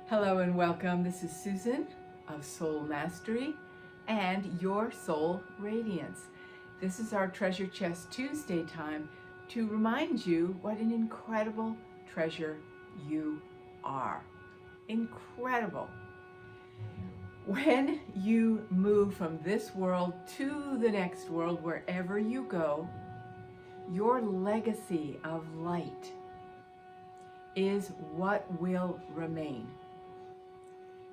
Hello and welcome. This is Susan of Soul Mastery and Your Soul Radiance. This is our Treasure Chest Tuesday time to remind you what an incredible treasure you are. Incredible. When you move from this world to the next world, wherever you go, your legacy of light is what will remain.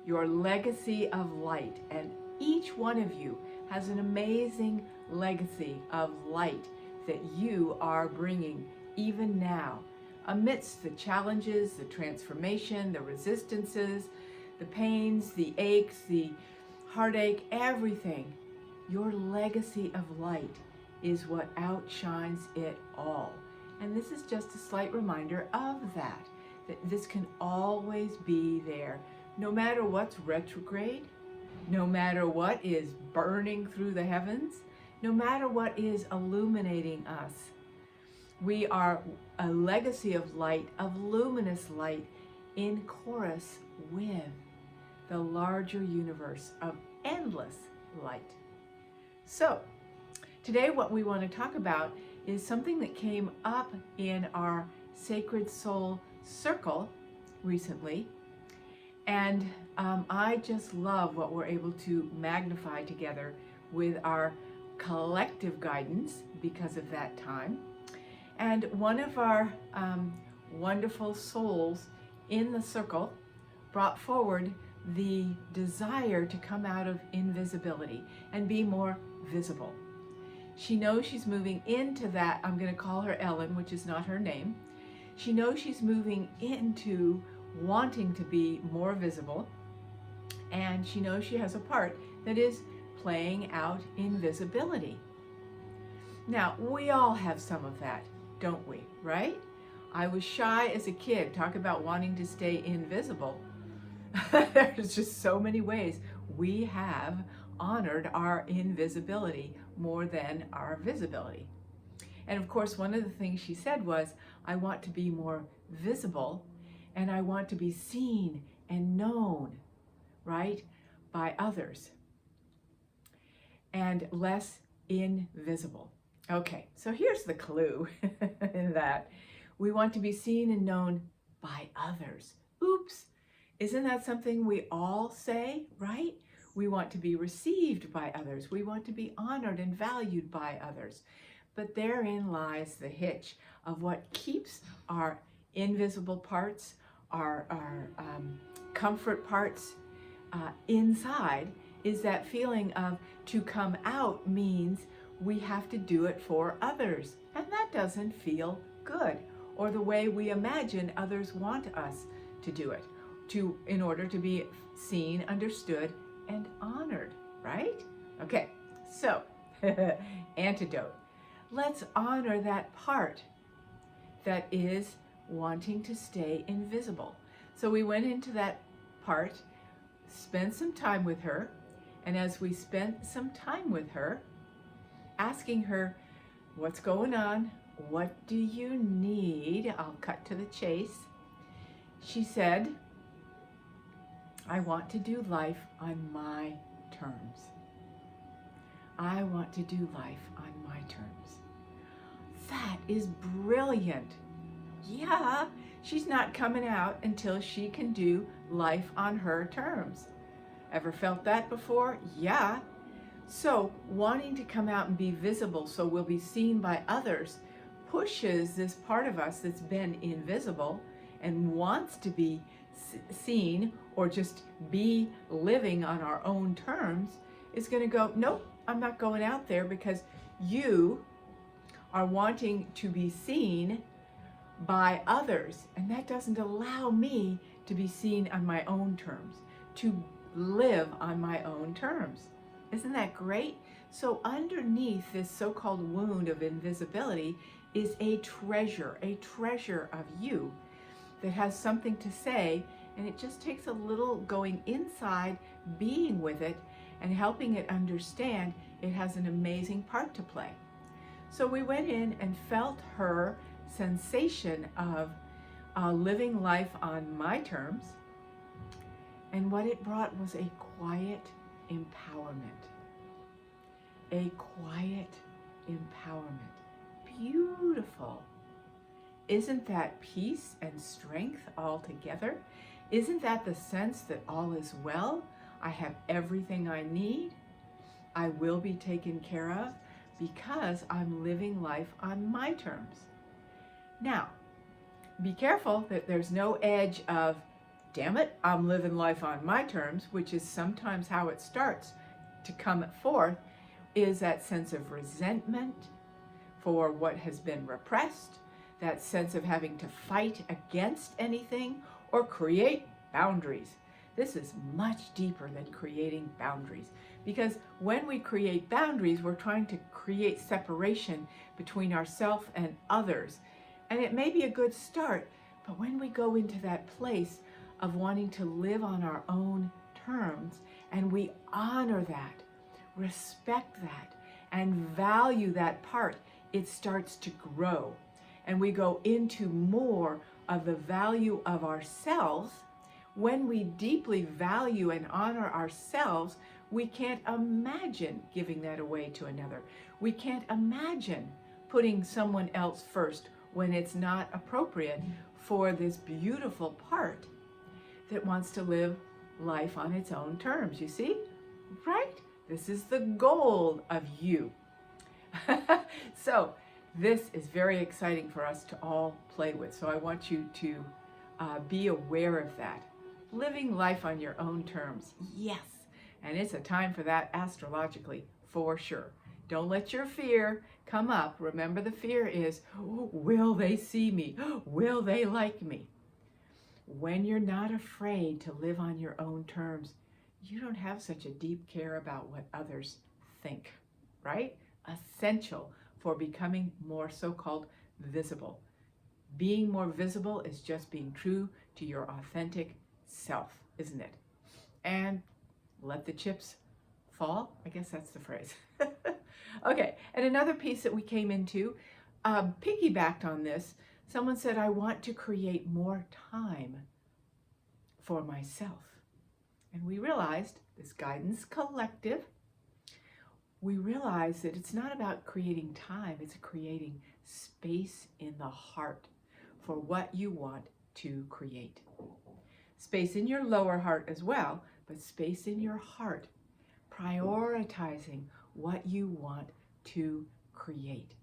Your legacy of light, and each one of you has an amazing legacy of light that you are bringing even now, amidst the challenges, the transformation, the resistances, the pains, the aches, the heartache, everything. Your legacy of light is what outshines it all. And this is just a slight reminder of that this can always be there. No matter what's retrograde, no matter what is burning through the heavens, no matter what is illuminating us, we are a legacy of light, of luminous light, in chorus with the larger universe of endless light. So, today what we want to talk about is something that came up in our Sacred Soul Circle recently. And I just love what we're able to magnify together with our collective guidance because of that time. And one of our wonderful souls in the circle brought forward the desire to come out of invisibility and be more visible. She knows she's moving into that, I'm going to call her Ellen, which is not her name. She knows she's moving into wanting to be more visible, and she knows she has a part that is playing out invisibility. Now, we all have some of that, don't we, right? I was shy as a kid. Talk about wanting to stay invisible. There's just so many ways we have honored our invisibility more than our visibility. And of course, one of the things she said was, I want to be more visible, and I want to be seen and known, right, by others, and less invisible. Okay, so here's the clue in that. We want to be seen and known by others. Oops, isn't that something we all say, right? We want to be received by others. We want to be honored and valued by others. But therein lies the hitch of what keeps our invisible parts, our comfort parts inside, is that feeling of to come out means we have to do it for others. And that doesn't feel good, or the way we imagine others want us to do it, in order to be seen, understood, and honored, right? Okay, so antidote. Let's honor that part that is wanting to stay invisible. So we went into that part, spent some time with her, and as we spent some time with her, asking her, what's going on? What do you need? I'll cut to the chase. She said, I want to do life on my terms. I want to do life on my terms. That is brilliant. Yeah, she's not coming out until she can do life on her terms. Ever felt that before? Yeah. So wanting to come out and be visible so we'll be seen by others pushes this part of us that's been invisible and wants to be seen or just be living on our own terms, is going to go, nope, I'm not going out there because you are wanting to be seen by others, and that doesn't allow me to be seen on my own terms, to live on my own terms. Isn't that great? So underneath this so-called wound of invisibility is a treasure of you that has something to say, and it just takes a little going inside, being with it, and helping it understand it has an amazing part to play. So we went in and felt her sensation of living life on my terms, And what it brought was a quiet empowerment. A quiet empowerment. Beautiful. Isn't that peace and strength all together? Isn't that the sense that all is well? I have everything I need. I will be taken care of because I'm living life on my terms. Now, be careful that there's no edge of, damn it, I'm living life on my terms, which is sometimes how it starts to come forth, is that sense of resentment for what has been repressed, that sense of having to fight against anything or create boundaries. This is much deeper than creating boundaries, because when we create boundaries, we're trying to create separation between ourselves and others. And it may be a good start, but when we go into that place of wanting to live on our own terms, and we honor that, respect that, and value that part, it starts to grow. And we go into more of the value of ourselves. When we deeply value and honor ourselves, we can't imagine giving that away to another. We can't imagine putting someone else first when it's not appropriate for this beautiful part that wants to live life on its own terms. You see? Right? This is the goal of you. So this is very exciting for us to all play with. So I want you to be aware of that. Living life on your own terms. Yes. And it's a time for that astrologically, for sure. Don't let your fear come up. Remember, the fear is, will they see me? Will they like me? When you're not afraid to live on your own terms, you don't have such a deep care about what others think, right? Essential for becoming more so-called visible. Being more visible is just being true to your authentic self, isn't it? And let the chips fall. I guess that's the phrase. Okay, and another piece that we came into, piggybacked on this, someone said, I want to create more time for myself. And we realized, this guidance collective, we realized that it's not about creating time, it's creating space in the heart for what you want to create. Space in your lower heart as well, but space in your heart, prioritizing what you want to create.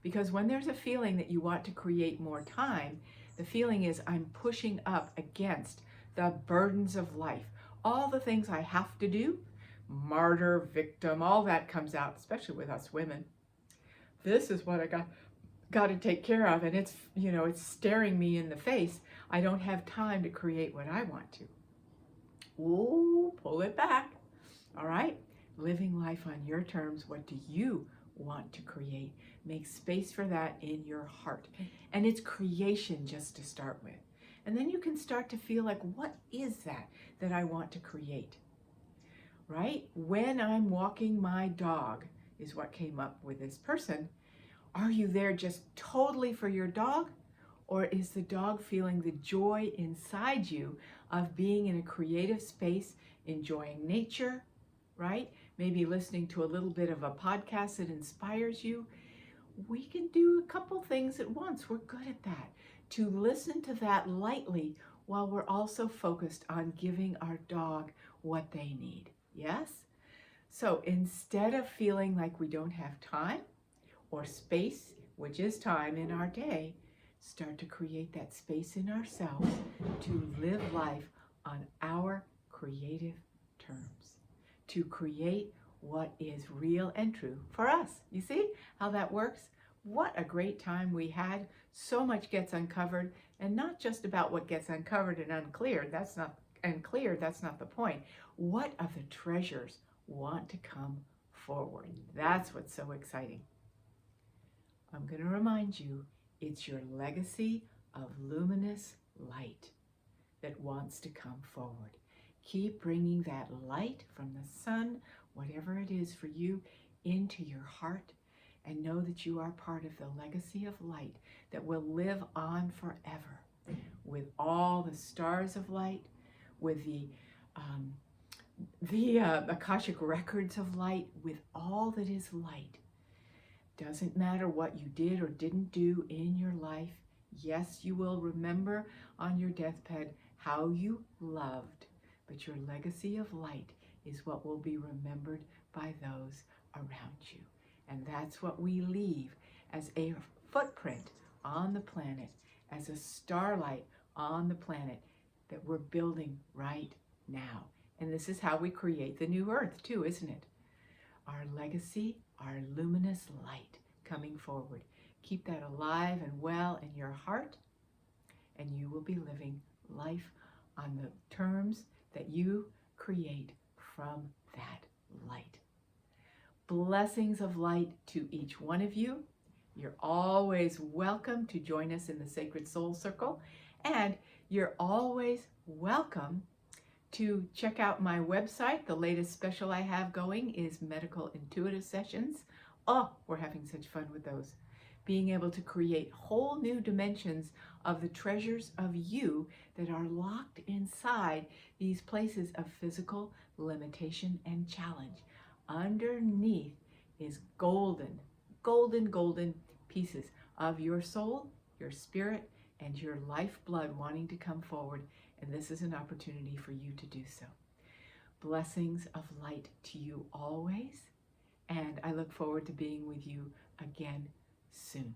Because when there's a feeling that you want to create more time, the feeling is I'm pushing up against the burdens of life. All the things I have to do, martyr, victim, all that comes out, especially with us women. This is what I got to take care of, and it's, you know, it's staring me in the face. I don't have time to create what I want to. Ooh, pull it back. All right? Living life on your terms. What do you want to create? Make space for that in your heart. And it's creation just to start with. And then you can start to feel like, what is that I want to create? Right? When I'm walking my dog is what came up with this person. Are you there just totally for your dog? Or is the dog feeling the joy inside you of being in a creative space, enjoying nature, right? Maybe listening to a little bit of a podcast that inspires you. We can do a couple things at once. We're good at that. To listen to that lightly while we're also focused on giving our dog what they need. Yes? So instead of feeling like we don't have time or space, which is time in our day, start to create that space in ourselves to live life on our creative terms, to create what is real and true for us. You see how that works? What a great time we had. So much gets uncovered, and not just about what gets uncovered and uncleared. That's not the point. What of the treasures want to come forward? That's what's so exciting. I'm going to remind you, it's your legacy of luminous light that wants to come forward. Keep bringing that light from the sun, whatever it is for you, into your heart, and know that you are part of the legacy of light that will live on forever, with all the stars of light, with the the Akashic records of light with all that is light. Doesn't matter what you did or didn't do in your life. Yes, you will remember on your deathbed how you loved, but your legacy of light is what will be remembered by those around you. And that's what we leave as a footprint on the planet, as a starlight on the planet that we're building right now. And this is how we create the new earth too, isn't it? Our legacy, our luminous light coming forward. Keep that alive and well in your heart, and you will be living life on the terms that you create from that light. Blessings of light to each one of you. You're always welcome to join us in the Sacred Soul Circle, and you're always welcome to check out my website. The latest special I have going is Medical Intuitive Sessions. Oh, we're having such fun with those. Being able to create whole new dimensions of the treasures of you that are locked inside these places of physical limitation and challenge. Underneath is golden, golden, golden pieces of your soul, your spirit, and your lifeblood wanting to come forward. And this is an opportunity for you to do so. Blessings of light to you always. And I look forward to being with you again soon.